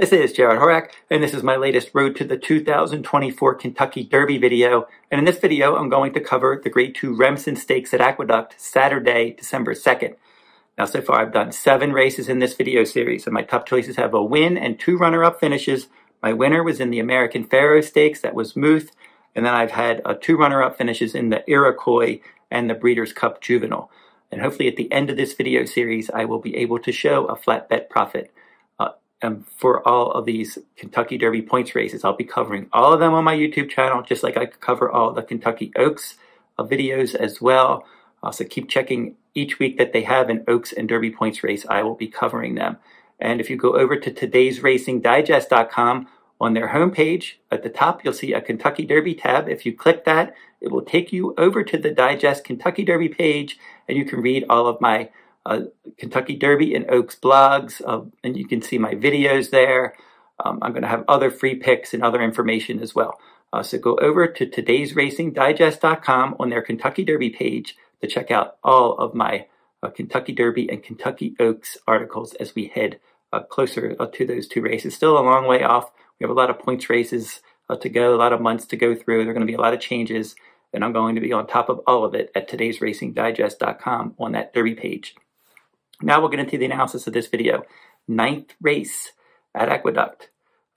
This is Jared Horak, and this is my latest Road to the 2024 Kentucky Derby video. And in this video, I'm going to cover the Grade 2 Remsen Stakes at Aqueduct, Saturday, December 2nd. Now, so far, I've done 7 races in this video series, and my top choices have a win and 2 runner-up finishes. My winner was in the American Pharoah Stakes, that was Muth, and then I've had 2 runner-up finishes in the Iroquois and the Breeders' Cup Juvenile. And hopefully at the end of this video series, I will be able to show a flat bet profit. For all of these Kentucky Derby points races, I'll be covering all of them on my YouTube channel, just like I cover all the Kentucky Oaks videos as well. So keep checking each week that they have an Oaks and Derby points race. I will be covering them. And if you go over to todaysracingdigest.com, on their homepage at the top, you'll see a Kentucky Derby tab. If you click that, it will take you over to the Digest Kentucky Derby page, and you can read all of my Kentucky Derby and Oaks blogs, and you can see my videos there. I'm going to have other free picks and other information as well. So go over to todaysracingdigest.com on their Kentucky Derby page to check out all of my Kentucky Derby and Kentucky Oaks articles as we head closer to those 2 races. Still a long way off. We have a lot of points races to go, a lot of months to go through. There are going to be a lot of changes, and I'm going to be on top of all of it at todaysracingdigest.com on that Derby page. Now we'll get into the analysis of this video. 9th race at Aqueduct.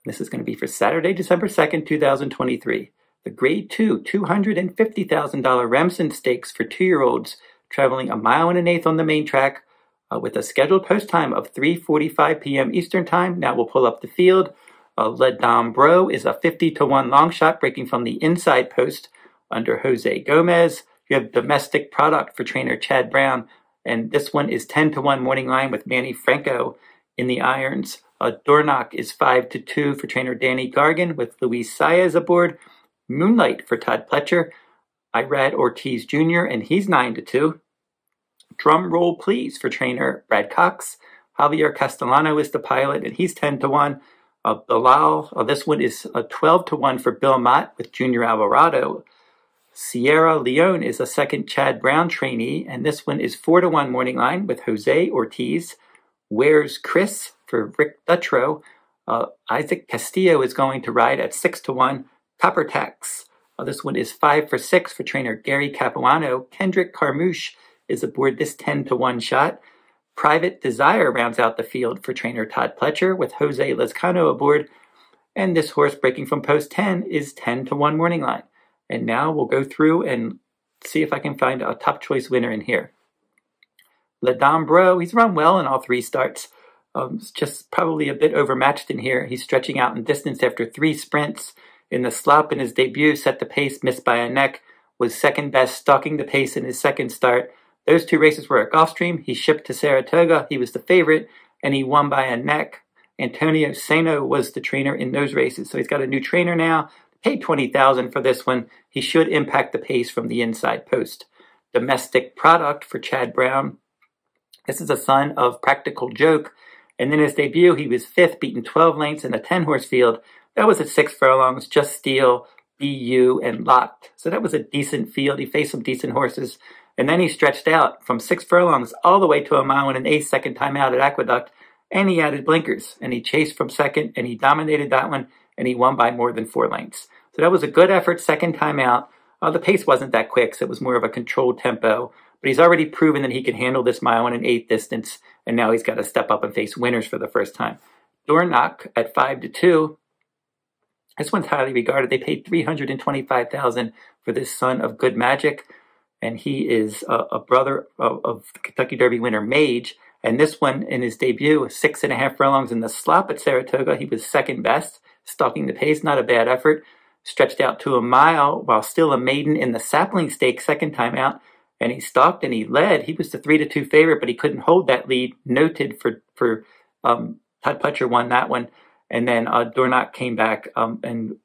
This is going to be for Saturday, December 2nd, 2023. The Grade 2 $250,000 Remsen Stakes for 2-year-olds traveling 1.1 miles on the main track with a scheduled post time of 3:45 p.m. Eastern Time. Now we'll pull up the field. Le Dame Bro is a 50-1 long shot breaking from the inside post under Jose Gomez. You have Domestic Product for trainer Chad Brown, and this one is 10-1 morning line with Manny Franco in the irons. Dornoch is 5-2 for trainer Danny Gargan with Luis Saez aboard. Moonlight for Todd Pletcher. Irad Ortiz Jr., and he's 9-2. Drum Roll Please for trainer Brad Cox. Javier Castellano is the pilot, and he's 10-1. Bilal, this one is 12-1 for Bill Mott with Junior Alvarado. Sierra Leone is a second Chad Brown trainee, and this one is 4-1 morning line with Jose Ortiz. Where's Chris for Rick Dutrow. Isaac Castillo is going to ride at 6-1. Copper Tax. This one is 5-6 for trainer Gary Capuano. Kendrick Carmouche is aboard this 10-1 shot. Private Desire rounds out the field for trainer Todd Pletcher with Jose Lezcano aboard. And this horse breaking from post 10 is 10-1 morning line. And now we'll go through and see if I can find a top choice winner in here. Le Dame Bro, he's run well in all 3 starts. It's just probably a bit overmatched in here. He's stretching out in distance after 3 sprints. In the slop in his debut, set the pace, missed by a neck, was second best, stalking the pace in his second start. Those 2 races were at Gulfstream. He shipped to Saratoga. He was the favorite, and he won by a neck. Antonio Seno was the trainer in those races. So he's got a new trainer now. Paid $20,000 for this one. He should impact the pace from the inside post. Domestic Product for Chad Brown. This is a son of Practical Joke. And in his debut, he was 5th, beaten 12 lengths in a 10-horse field. That was at 6 furlongs, Just Steel, BU, and Locked. So that was a decent field. He faced some decent horses. And then he stretched out from 6 furlongs all the way to 1.1 miles second time out at Aqueduct. And he added blinkers. And he chased from second, and he dominated that one. And he won by more than 4 lengths. So that was a good effort second time out. The pace wasn't that quick, so it was more of a controlled tempo. But he's already proven that he can handle this 1.1 miles distance. And now he's got to step up and face winners for the first time. Dornoch at 5-2. This one's highly regarded. They paid $325,000 for this son of Good Magic. And he is a brother of the Kentucky Derby winner Mage. And this one, in his debut, 6.5 furlongs in the slop at Saratoga. He was second best, stalking the pace. Not a bad effort. Stretched out to 1 mile while still a maiden in the Sapling Stakes second time out. And he stalked and he led. He was the 3-2 favorite, but he couldn't hold that lead. Noted for Todd Pletcher won that one. And then Dornoch came back and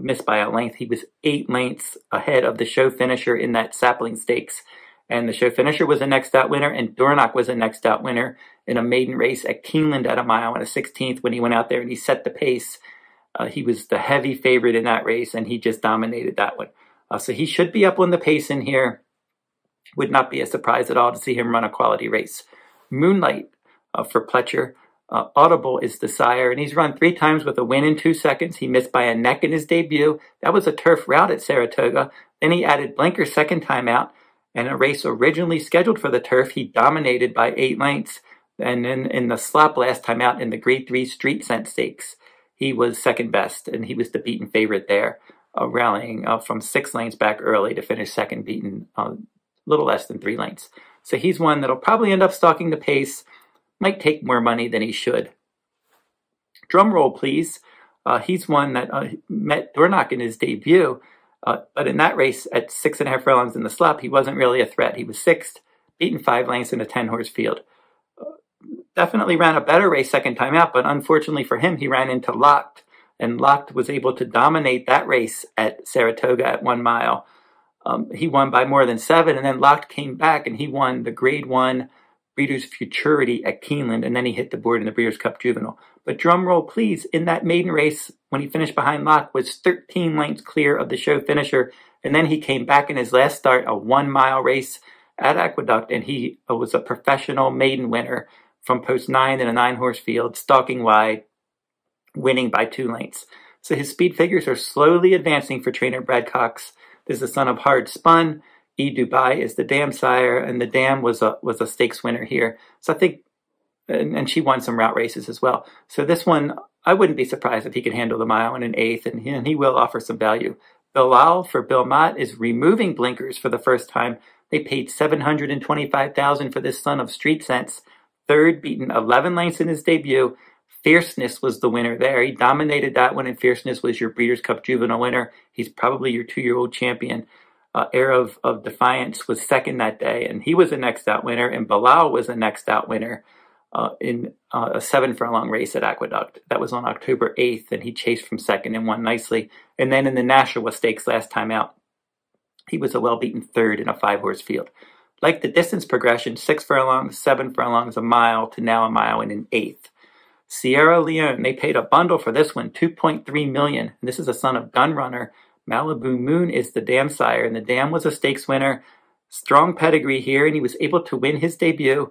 missed by a length. He was 8 lengths ahead of the show finisher in that Sapling Stakes. And the show finisher was a next out winner, and Dornoch was a next out winner in a maiden race at Keeneland at 1 mile and a 16th when he went out there and he set the pace. He was the heavy favorite in that race, and he just dominated that one. So he should be up on the pace in here. Would not be a surprise at all to see him run a quality race. Moonlight for Pletcher. Audible is the sire, and he's run 3 times with a win in 2 seconds. He missed by a neck in his debut. That was a turf route at Saratoga. Then he added Blinker second time out, and a race originally scheduled for the turf, he dominated by 8 lengths. And then in the slop last time out in the Grade 3 Street Scent Stakes, he was second best, and he was the beaten favorite there, rallying from 6 lengths back early to finish second, beaten a little less than 3 lengths. So he's one that'll probably end up stalking the pace, might take more money than he should. Drum roll, please. He's one that met Dornoch in his debut, but in that race at 6.5 furlongs in the slop, he wasn't really a threat. He was 6th, beaten 5 lengths in a 10-horse field. Definitely ran a better race second time out, but unfortunately for him, he ran into Locked, and Locked was able to dominate that race at Saratoga at 1 mile. He won by more than 7, and then Locked came back, and he won the Grade 1 Breeders' Futurity at Keeneland, and then he hit the board in the Breeders' Cup Juvenile. But drum roll, please, in that maiden race, when he finished behind Locked, was 13 lengths clear of the show finisher, and then he came back in his last start, a 1-mile race at Aqueduct, and he was a professional maiden winner from post 9 in a 9-horse field, stalking wide, winning by 2 lengths. So his speed figures are slowly advancing for trainer Brad Cox. This is the son of Hard Spun. E. Dubai is the dam sire, and the dam was a stakes winner here. So I think, and she won some route races as well. So this one, I wouldn't be surprised if he could handle the mile in an 8th, and he will offer some value. Bilal for Bill Mott is removing blinkers for the first time. They paid $725,000 for this son of Street Sense. 3rd, beaten 11 lengths in his debut. Fierceness was the winner there. He dominated that one, and Fierceness was your Breeders' Cup Juvenile winner. He's probably your 2-year-old champion. Air of Defiance was 2nd that day, and he was a next out winner, and Bilal was a next out winner in a 7-furlong race at Aqueduct. That was on October 8th, and he chased from 2nd and won nicely. And then in the Nashua Stakes last time out, he was a well-beaten 3rd in a 5-horse field. Like the distance progression, 6 furlongs, 7 furlongs, a mile to now a mile and an 8th. Sierra Leone, they paid a bundle for this one, $2.3 million. And this is a son of Gunrunner. Malibu Moon is the dam sire, and the dam was a stakes winner. Strong pedigree here, and he was able to win his debut.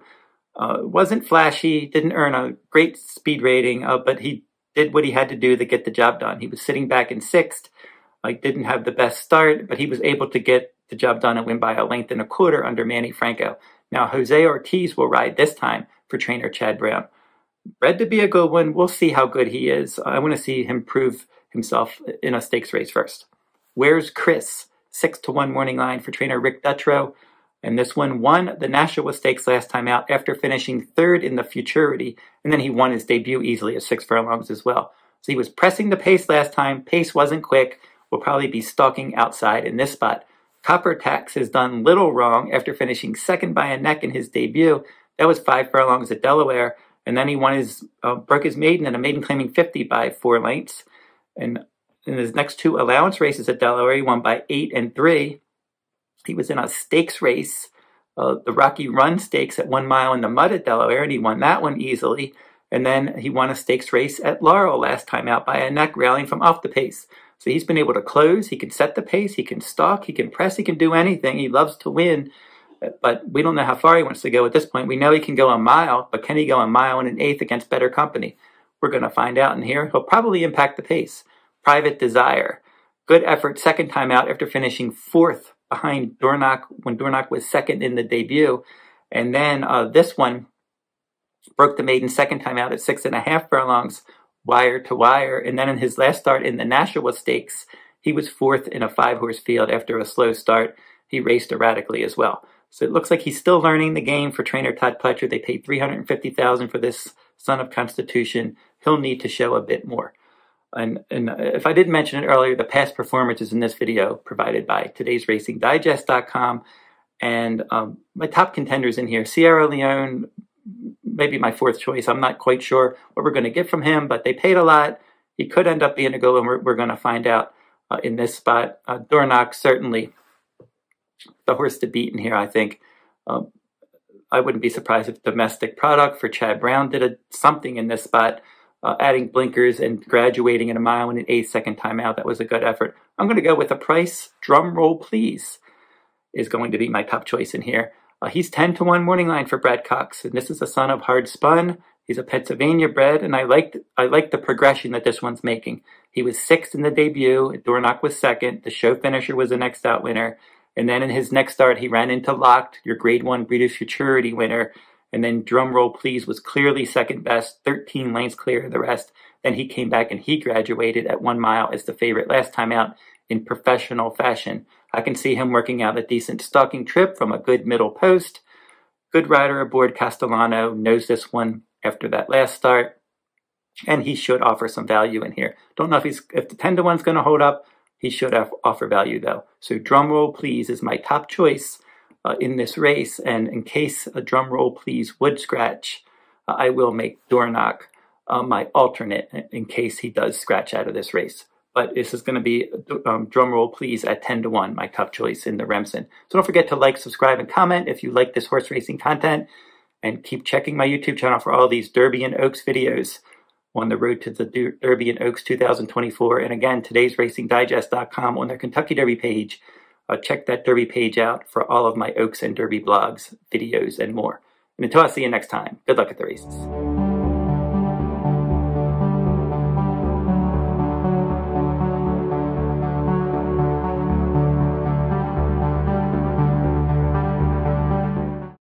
Wasn't flashy, didn't earn a great speed rating, but he did what he had to do to get the job done. He was sitting back in 6th, didn't have the best start, but he was able to get the job done and win by 1.25 lengths under Manny Franco. Now, Jose Ortiz will ride this time for trainer Chad Brown. Bred to be a good one. We'll see how good he is. I want to see him prove himself in a stakes race first. Where's Chris? 6-1 morning line for trainer Rick Dutrow. And this one won the Nashua Stakes last time out after finishing 3rd in the Futurity. And then he won his debut easily at 6 furlongs as well. So he was pressing the pace last time. Pace wasn't quick. Will probably be stalking outside in this spot. Copper Tax has done little wrong after finishing 2nd by a neck in his debut. That was 5 furlongs at Delaware. And then he won broke his maiden in a maiden claiming 50 by 4 lengths. And in his next 2 allowance races at Delaware, he won by 8 and 3. He was in a stakes race, the Rocky Run Stakes at 1 mile in the mud at Delaware, and he won that one easily. And then he won a stakes race at Laurel last time out by a neck, rallying from off the pace. So he's been able to close, he can set the pace, he can stalk, he can press, he can do anything. He loves to win, but we don't know how far he wants to go at this point. We know he can go a mile, but can he go a mile and an 1/8 against better company? We're going to find out in here. He'll probably impact the pace. Private Desire. Good effort second time out after finishing 4th behind Dornoch when Dornoch was 2nd in the debut. And then this one broke the maiden second time out at 6.5 furlongs, wire to wire. And then in his last start in the Nashua Stakes, he was 4th in a 5-horse field after a slow start. He raced erratically as well. So it looks like he's still learning the game for trainer Todd Pletcher. They paid $350,000 for this son of Constitution. He'll need to show a bit more. And if I didn't mention it earlier, the past performances in this video provided by todaysracingdigest.com. And my top contenders in here, Sierra Leone, maybe my 4th choice. I'm not quite sure what we're going to get from him, but they paid a lot. He could end up being a good one. We're going to find out in this spot. Dornoch, certainly the horse to beat in here, I think. I wouldn't be surprised if Domestic Product for Chad Brown did something in this spot. Adding blinkers and graduating in a mile and an 1/8 second time out. That was a good effort. I'm going to go with a price. Drum roll, please, is going to be my top choice in here. He's 10-1 morning line for Brad Cox, and this is a son of Hard Spun. He's a Pennsylvania bred, and I like the progression that this one's making. He was 6th in the debut. Dornoch was 2nd. The show finisher was the next out winner. And then in his next start, he ran into Locked, your Grade 1 Breeders' Futurity winner. And then Drumroll Please was clearly second best, 13 lengths clear of the rest. Then he came back and he graduated at 1 mile as the favorite last time out in professional fashion. I can see him working out a decent stalking trip from a good middle post. Good rider aboard Castellano, knows this one after that last start, and he should offer some value in here. Don't know if the 10-to-1's going to hold up. He should offer value though. So Drumroll Please is my top choice in this race, and in case a Drumroll Please would scratch, I will make Dornoch my alternate in case he does scratch out of this race. But this is going to be Drumroll Please at 10-to-1, my top choice in the Remsen. So don't forget to like, subscribe, and comment if you like this horse racing content. And keep checking my YouTube channel for all these Derby and Oaks videos on the road to the Derby and Oaks 2024. And again, todaysracingdigest.com on their Kentucky Derby page. Check that Derby page out for all of my Oaks and Derby blogs, videos, and more. And until I see you next time, good luck at the races.